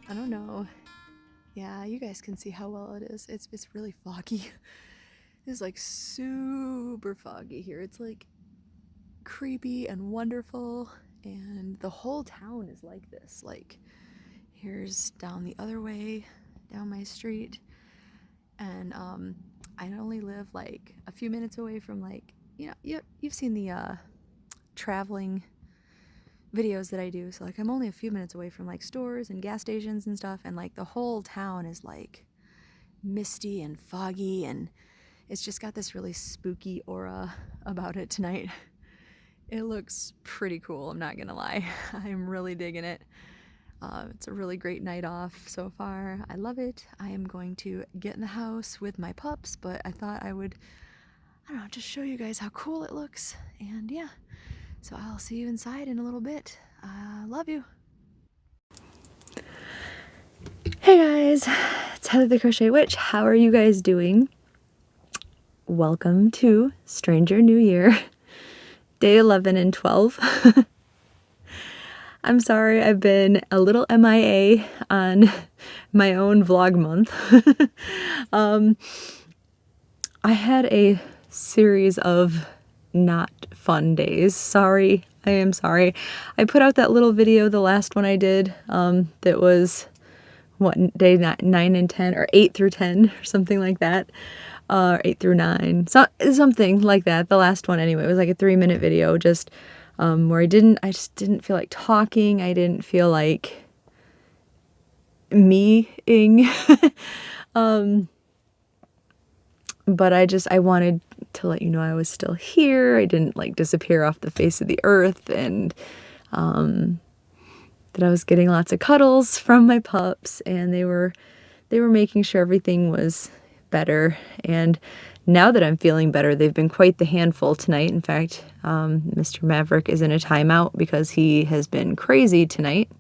I don't know. Yeah, you guys can see how well it is. It's really foggy. It's like super foggy here. It's like creepy and wonderful, and the whole town is like this. Like, here's down the other way, down my street, and I only live like a few minutes away from, like, you've seen the traveling videos that I do. So like I'm only a few minutes away from like stores and gas stations and stuff, and like the whole town is like misty and foggy, and it's just got this really spooky aura about it tonight. It looks pretty cool, I'm not gonna lie. I'm really digging it. It's a really great night off so far. I love it. I am going to get in the house with my pups, but I thought I would, I don't know, just show you guys how cool it looks. And yeah, so I'll see you inside in a little bit. Love you. Hey guys, it's Heather the Crochet Witch. How are you guys doing? Welcome to Stranger New Year, day 11 and 12. I'm sorry I've been a little MIA on my own vlog month. I had a series of not fun days. Sorry, I am sorry. I put out that little video, the last one I did, that was, what, day 9 and 10, or 8 through 10, or something like that. 8 through 9, so, something like that. The last one anyway, it was like a 3-minute video, just where I just didn't feel like talking. I didn't feel like me-ing. But I wanted to let you know I was still here. I didn't like disappear off the face of the earth, and that I was getting lots of cuddles from my pups, and they were making sure everything was better. And now that I'm feeling better, they've been quite the handful tonight. In fact, Mr. Maverick is in a timeout because he has been crazy tonight.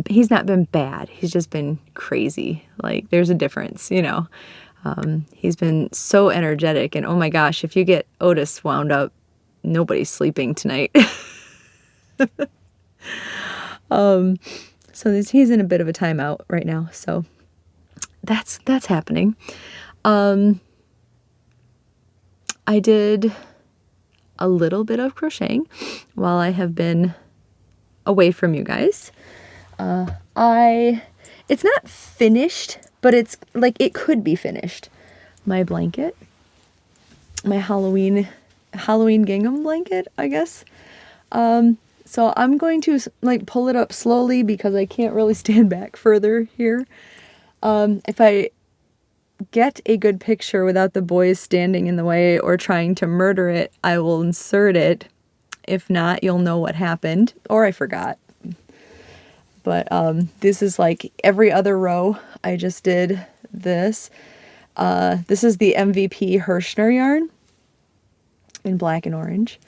He's not been bad. He's just been crazy. Like, there's a difference, you know. He's been so energetic, and oh my gosh, if you get Otis wound up, nobody's sleeping tonight. So he's in a bit of a timeout right now. So that's happening. I did a little bit of crocheting while I have been away from you guys. It's not finished, but it's like it could be finished. My blanket, my Halloween gingham blanket, I guess. So I'm going to like pull it up slowly because I can't really stand back further here. If I get a good picture without the boys standing in the way or trying to murder it, I will insert it. If not, you'll know what happened, or I forgot. But this is like every other row. I just did this. This is the MVP Hirschner yarn in black and orange.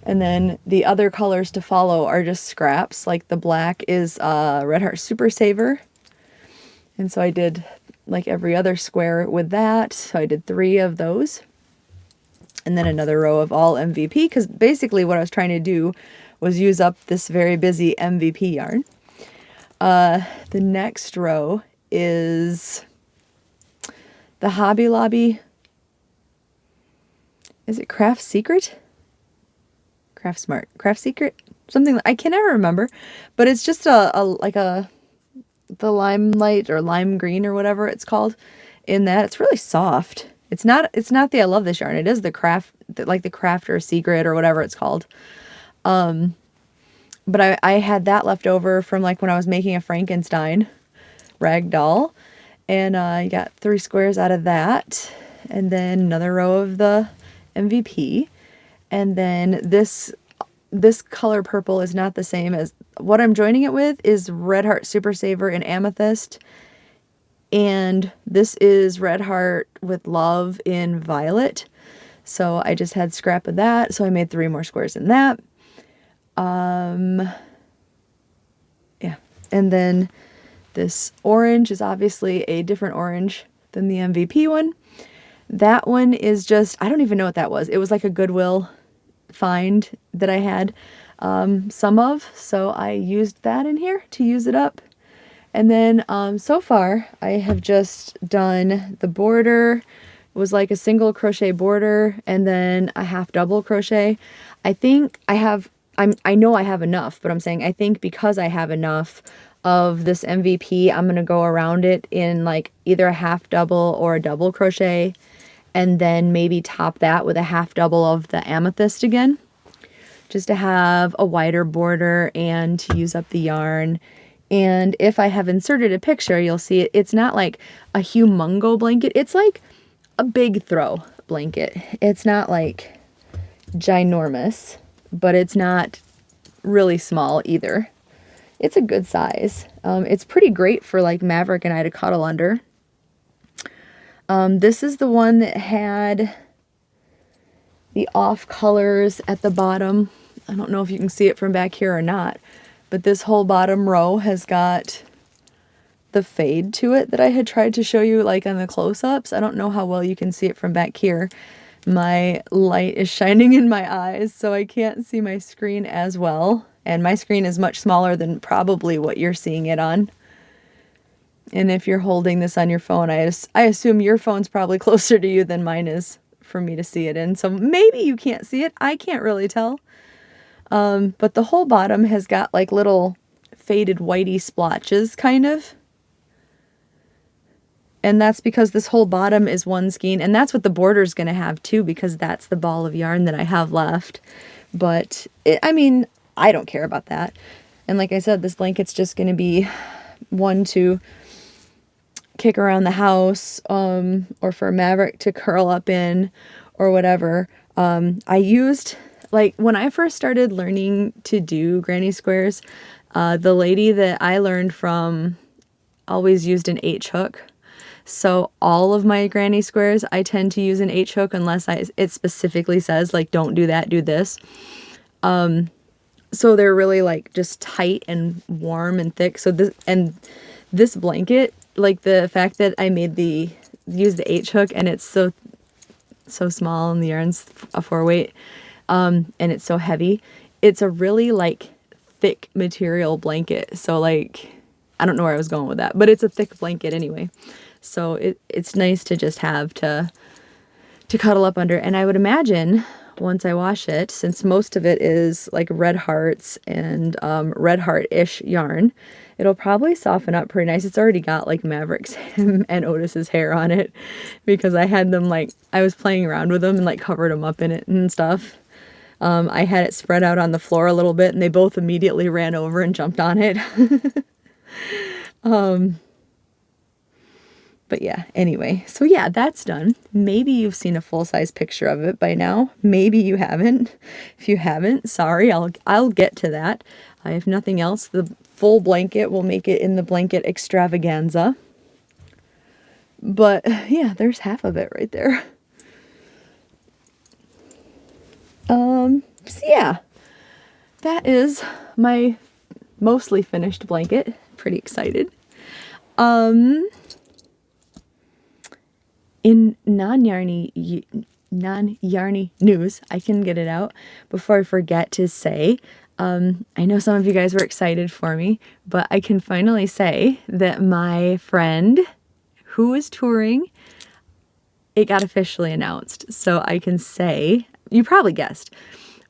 And then the other colors to follow are just scraps. Like the black is Red Heart Super Saver. And so I did like every other square with that. So I did 3 of those. And then another row of all MVP, because basically what I was trying to do was use up this very busy MVP yarn. The next row is the Hobby Lobby. Is it Craft Secret? Craft Smart, Craft Secret, something I can never remember, but it's just the limelight or lime green or whatever it's called. In that, it's really soft. It's not the I Love This yarn. It is the craft, like the Craft or Secret or whatever it's called. But I had that left over from like when I was making a Frankenstein rag doll, and I got 3 squares out of that, and then another row of the MVP. And then this color purple is not the same as what I'm joining it with. Is Red Heart Super Saver in Amethyst, and this is Red Heart with Love in Violet. So I just had scrap of that, so I made 3 more squares in that. Yeah, and then this orange is obviously a different orange than the MVP one. That one is just, I don't even know what that was. It was like a Goodwill find that I had. some of, so I used that in here to use it up. And then so far I have just done the border. It was like a single crochet border and then a half double crochet. I think I know I have enough, but I'm saying I think because I have enough of this MVP, I'm going to go around it in like either a half double or a double crochet, and then maybe top that with a half double of the amethyst again, just to have a wider border and to use up the yarn. And if I have inserted a picture, you'll see it's not like a humongo blanket. It's like a big throw blanket. It's not like ginormous, but it's not really small either. It's a good size. It's pretty great for like Maverick and I to cuddle under. This is the one that had the off colors at the bottom. I don't know if you can see it from back here or not, but this whole bottom row has got the fade to it that I had tried to show you like on the close-ups. I don't know how well you can see it from back here. My light is shining in my eyes, so I can't see my screen as well. And my screen is much smaller than probably what you're seeing it on. And if you're holding this on your phone, I assume your phone's probably closer to you than mine is for me to see it in. So maybe you can't see it. I can't really tell. But the whole bottom has got like little faded whitey splotches, kind of. And that's because this whole bottom is one skein. And that's what the border's going to have too, because that's the ball of yarn that I have left. But, I mean, I don't care about that. And like I said, this blanket's just going to be one to kick around the house, or for Maverick to curl up in, or whatever. I used, like, when I first started learning to do granny squares, the lady that I learned from always used an H hook. So all of my granny squares, I tend to use an H hook unless it specifically says, like, don't do that, do this. So they're really like just tight and warm and thick. So this blanket, like the fact that I use the H hook and it's so small and the yarn's a 4-weight, and it's so heavy, it's a really like thick material blanket. So like, I don't know where I was going with that, but it's a thick blanket anyway. So it's nice to just have to cuddle up under. And I would imagine once I wash it, since most of it is like red hearts and red heart-ish yarn, it'll probably soften up pretty nice. It's already got like Maverick's and Otis's hair on it because I had them like, I was playing around with them and like covered them up in it and stuff. I had it spread out on the floor a little bit and they both immediately ran over and jumped on it. But yeah, anyway, so yeah, that's done. Maybe you've seen a full-size picture of it by now. Maybe you haven't. If you haven't, sorry, I'll get to that. If nothing else, the full blanket will make it in the blanket extravaganza. But yeah, there's half of it right there. So yeah, that is my mostly finished blanket. Pretty excited. In non-yarny news, I can get it out before I forget to say, I know some of you guys were excited for me, but I can finally say that my friend who is touring, it got officially announced. So I can say, you probably guessed,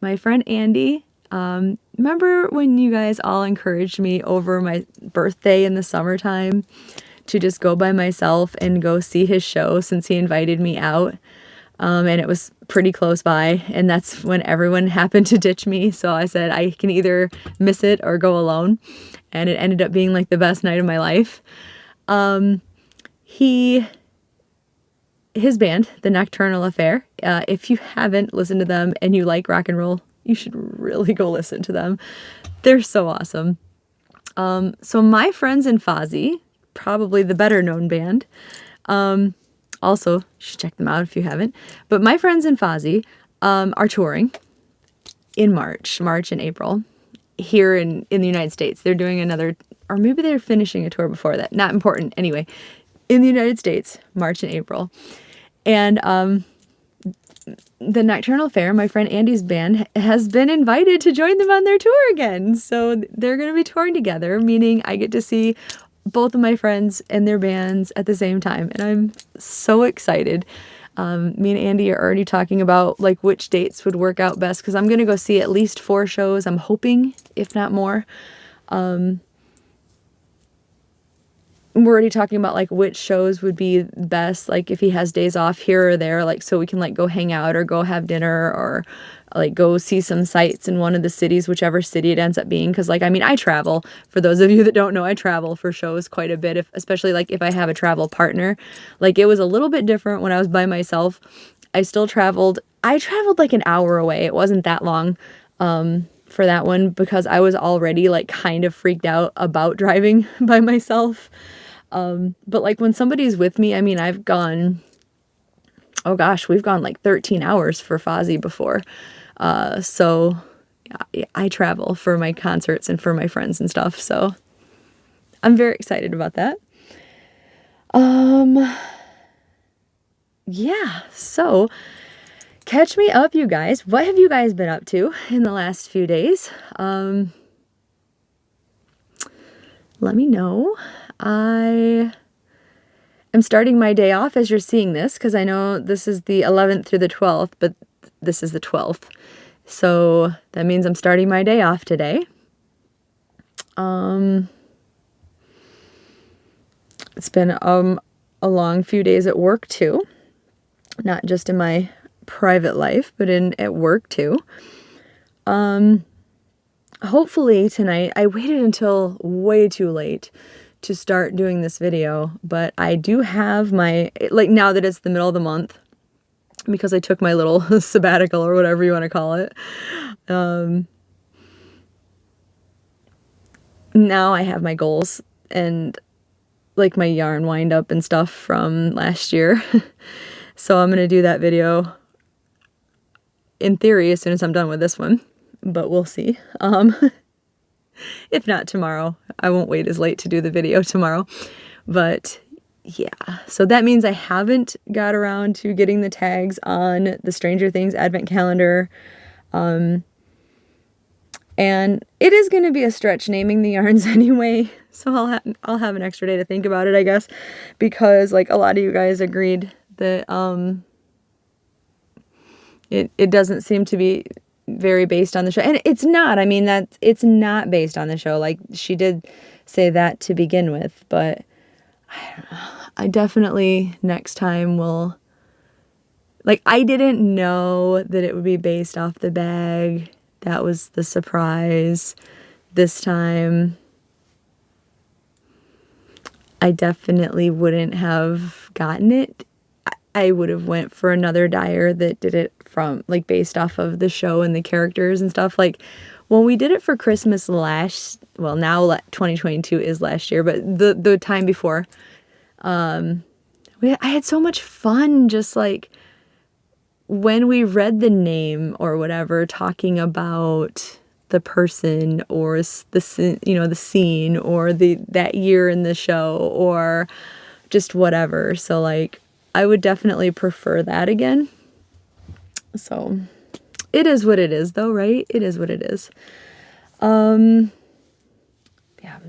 my friend Andy, remember when you guys all encouraged me over my birthday in the summertime to just go by myself and go see his show since he invited me out? And it was pretty close by, and that's when everyone happened to ditch me. So I said I can either miss it or go alone, and it ended up being like the best night of my life. His band, The Nocturnal Affair, if you haven't listened to them and you like rock and roll, you should really go listen to them. They're so awesome. So my friends in Fozzy, probably the better known band, also you should check them out if you haven't, but my friends in Fozzy are touring in March and April here in the United States. They're doing another, or maybe they're finishing a tour before that, not important. Anyway, in the United States, March and April. And the Nocturnal Fair, my friend Andy's band has been invited to join them on their tour again. So they're going to be touring together, meaning I get to see both of my friends and their bands at the same time. And I'm so excited. Me and Andy are already talking about like which dates would work out best, because I'm going to go see at least 4 shows. I'm hoping, if not more. We're already talking about like which shows would be best, like if he has days off here or there, like so we can like go hang out or go have dinner or like go see some sights in one of the cities, whichever city it ends up being. Because like, I mean, I travel. For those of you that don't know, I travel for shows quite a bit, especially like if I have a travel partner. Like it was a little bit different when I was by myself. I traveled like an hour away. It wasn't that long for that one, because I was already like kind of freaked out about driving by myself. But like when somebody's with me, I mean, I've gone, oh gosh, we've gone like 13 hours for Fozzy before. So I travel for my concerts and for my friends and stuff. So I'm very excited about that. Yeah, so catch me up, you guys. What have you guys been up to in the last few days? Let me know. I am starting my day off as you're seeing this, because I know this is the 11th through the 12th, but this is the 12th. So that means I'm starting my day off today. It's been a long few days at work too. Not just in my private life, but at work too. Hopefully tonight, I waited until way too late to start doing this video, but I do have my, like now that it's the middle of the month, because I took my little sabbatical or whatever you want to call it. Now I have my goals and like my yarn wind up and stuff from last year. So I'm going to do that video in theory as soon as I'm done with this one, but we'll see. If not tomorrow, I won't wait as late to do the video tomorrow. But yeah, so that means I haven't got around to getting the tags on the Stranger Things advent calendar. And it is going to be a stretch naming the yarns anyway. So I'll have an extra day to think about it, I guess, because like a lot of you guys agreed that it doesn't seem to be very based on the show. And it's not. I mean, it's not based on the show. Like she did say that to begin with, but I don't know. I definitely next time will, like, I didn't know that it would be based off the bag. That was the surprise this time. I definitely wouldn't have gotten it. I would have went for another dyer that did it from, like, based off of the show and the characters and stuff. Like, when we did it for Christmas now 2022 is last year, but the time before, I had so much fun just, like, when we read the name or whatever, talking about the person or the scene or that year in the show or just whatever. So, like, I would definitely prefer that again. So it is what it is though, right? It is what it is. Yeah, I'm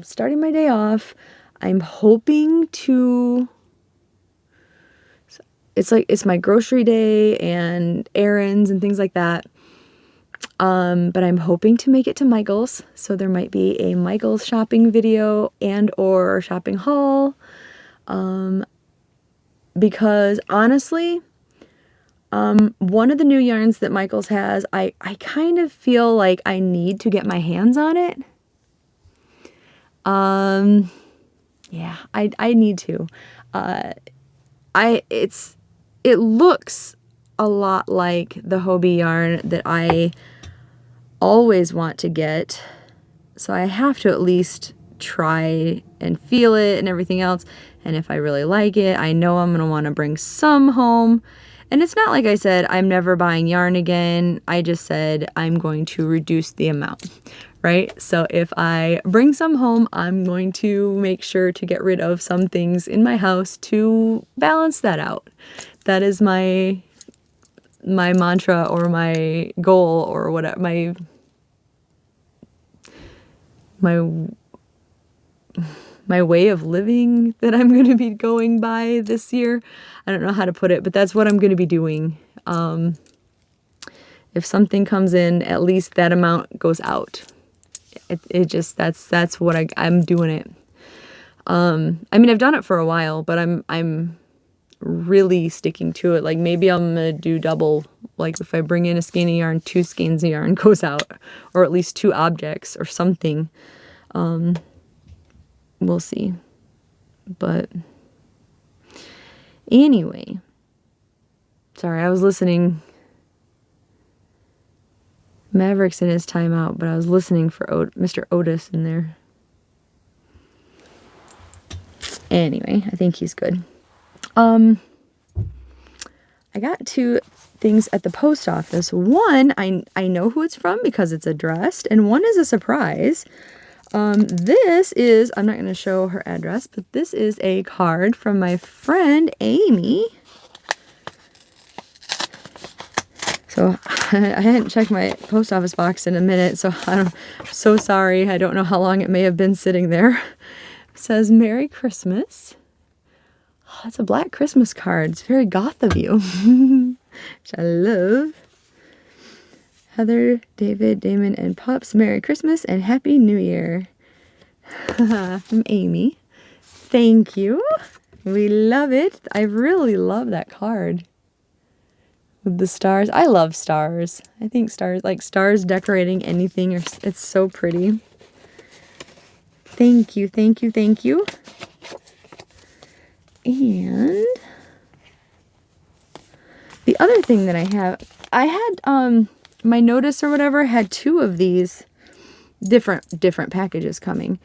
starting my day off. I'm hoping to, it's my grocery day and errands and things like that. But I'm hoping to make it to Michael's. So there might be a Michael's shopping video and or shopping haul. Because honestly, one of the new yarns that Michael's has, I kind of feel like I need to get my hands on it. Yeah, I need to. It looks a lot like the Hobie yarn that I always want to get. So I have to at least try and feel it and everything else. And if I really like it, I know I'm going to want to bring some home. And it's not like I said, I'm never buying yarn again. I just said I'm going to reduce the amount, right? So if I bring some home, I'm going to make sure to get rid of some things in my house to balance that out. That is my my mantra or my goal or whatever, my way of living that I'm going to be going by this year. I don't know how to put it, but that's what I'm going to be doing. If something comes in, at least that amount goes out. It just, that's what I'm doing it. I mean, I've done it for a while, but I'm really sticking to it. Like maybe I'm gonna do double. Like if I bring in a skein of yarn, 2 skeins of yarn goes out, or at least 2 objects or something. We'll see. But anyway, sorry, I was listening. Maverick's in his timeout, but I was listening for Mr. Otis in there. Anyway, I think he's good. I got 2 things at the post office. One, I know who it's from because it's addressed, and one is a surprise. This is, I'm not going to show her address, but this is a card from my friend Amy. So I hadn't checked my post office box in a minute, so I'm so sorry. I don't know how long it may have been sitting there. It says Merry Christmas. Oh, it's a black Christmas card. It's very goth of you, which I love. Heather, David, Damon, and Pups, Merry Christmas and Happy New Year. From Amy. Thank you. We love it. I really love that card. With the stars. I love stars. I think stars, like stars decorating anything, it's so pretty. Thank you, thank you, thank you. And the other thing that I had my notice or whatever had 2 of these different packages coming.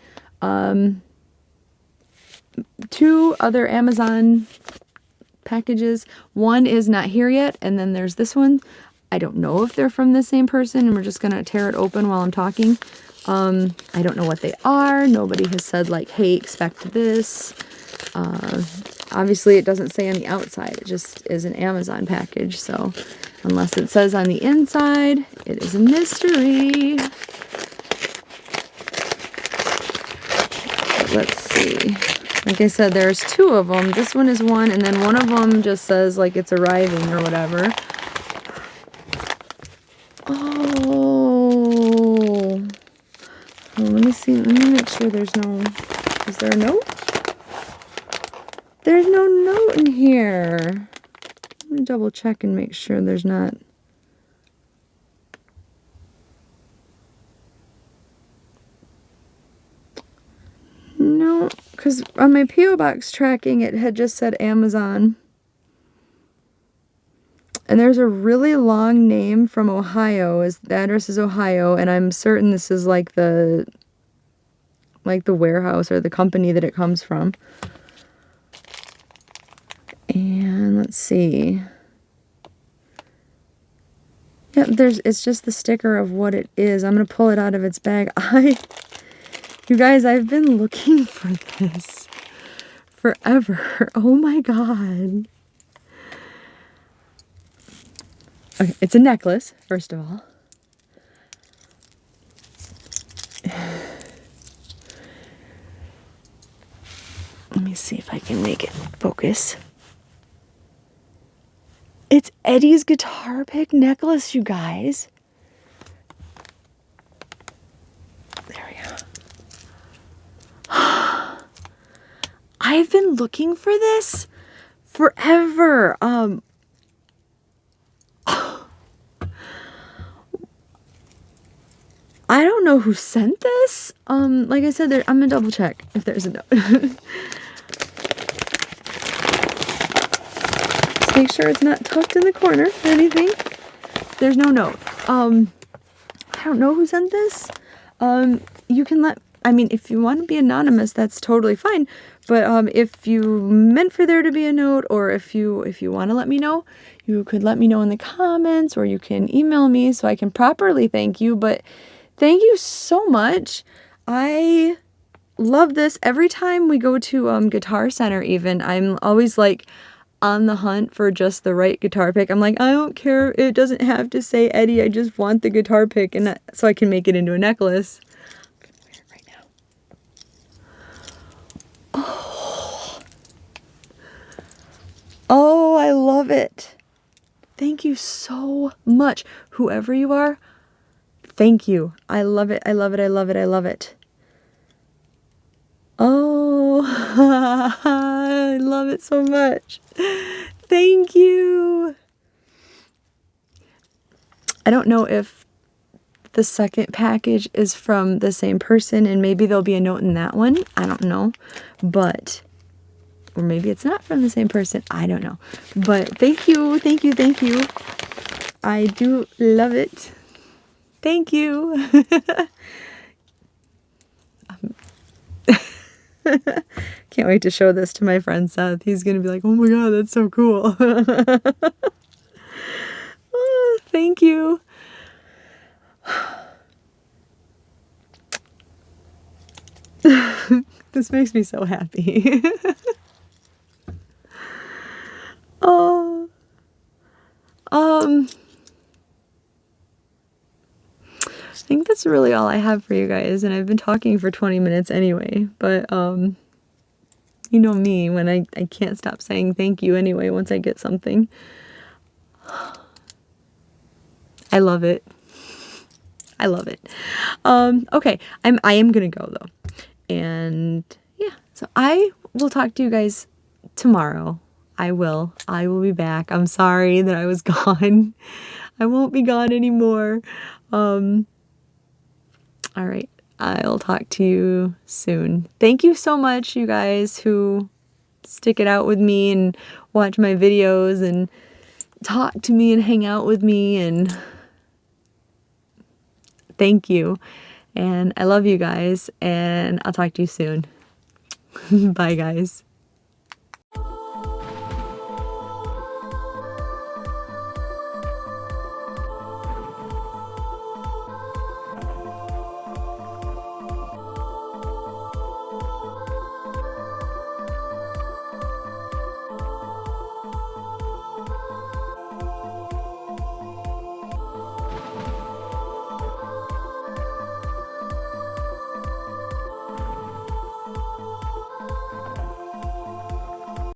2 other Amazon packages. One is not here yet, and then there's this one. I don't know if they're from the same person, and we're just gonna tear it open while I'm talking. I don't know what they are. Nobody has said like, hey, expect this. Obviously it doesn't say on the outside. It just is an Amazon package, so unless it says on the inside, it is a mystery. Let's see. Like I said, there's 2 of them. This one is one, and then one of them just says like it's arriving or whatever. Oh, let me see. Let me make sure there's no. Is there a note? There's no note in here. Let me double check and make sure there's not. No, because on my P.O. box tracking, it had just said Amazon. And there's a really long name from Ohio. The address is Ohio, and I'm certain this is like the warehouse or the company that it comes from. And let's see. Yep, it's just the sticker of what it is. I'm going to pull it out of its bag. You guys, I've been looking for this forever. Oh my God. Okay, it's a necklace, first of all. Let me see if I can make it focus. It's Eddie's guitar pick necklace, you guys. There we go. I've been looking for this forever. I don't know who sent this. Like I said, I'm gonna double check if there's a note. Just make sure it's not tucked in the corner or anything. There's no note. I don't know who sent this. You can if you want to be anonymous, that's totally fine. But if you meant for there to be a note, or if you want to let me know, you could let me know in the comments, or you can email me so I can properly thank you. But thank you so much. I love this. Every time we go to Guitar Center even, I'm always like, on the hunt for just the right guitar pick. I'm like, I don't care. It doesn't have to say Eddie. I just want the guitar pick, and so I can make it into a necklace. I'm gonna wear it right now. Oh, I love it. Thank you so much. Whoever you are, thank you. I love it. I love it. I love it. I love it. Oh, I love it so much. Thank you. I don't know if the second package is from the same person, and maybe there'll be a note in that one. I don't know. But, or maybe it's not from the same person. I don't know. But thank you. Thank you. Thank you. I do love it. Thank you. Can't wait to show this to my friend Seth. He's gonna be like, oh my god, that's so cool. Oh, thank you. This makes me so happy. Oh, I think that's really all I have for you guys, and I've been talking for 20 minutes anyway, but you know me, when I can't stop saying thank you anyway once I get something. I love it. I love it. Okay, I am gonna go though. And yeah, so I will talk to you guys tomorrow. I will be back. I'm sorry that I was gone. I won't be gone anymore. All right, I'll talk to you soon. Thank you so much, you guys who stick it out with me and watch my videos and talk to me and hang out with me, and thank you. And I love you guys, and I'll talk to you soon. Bye, guys.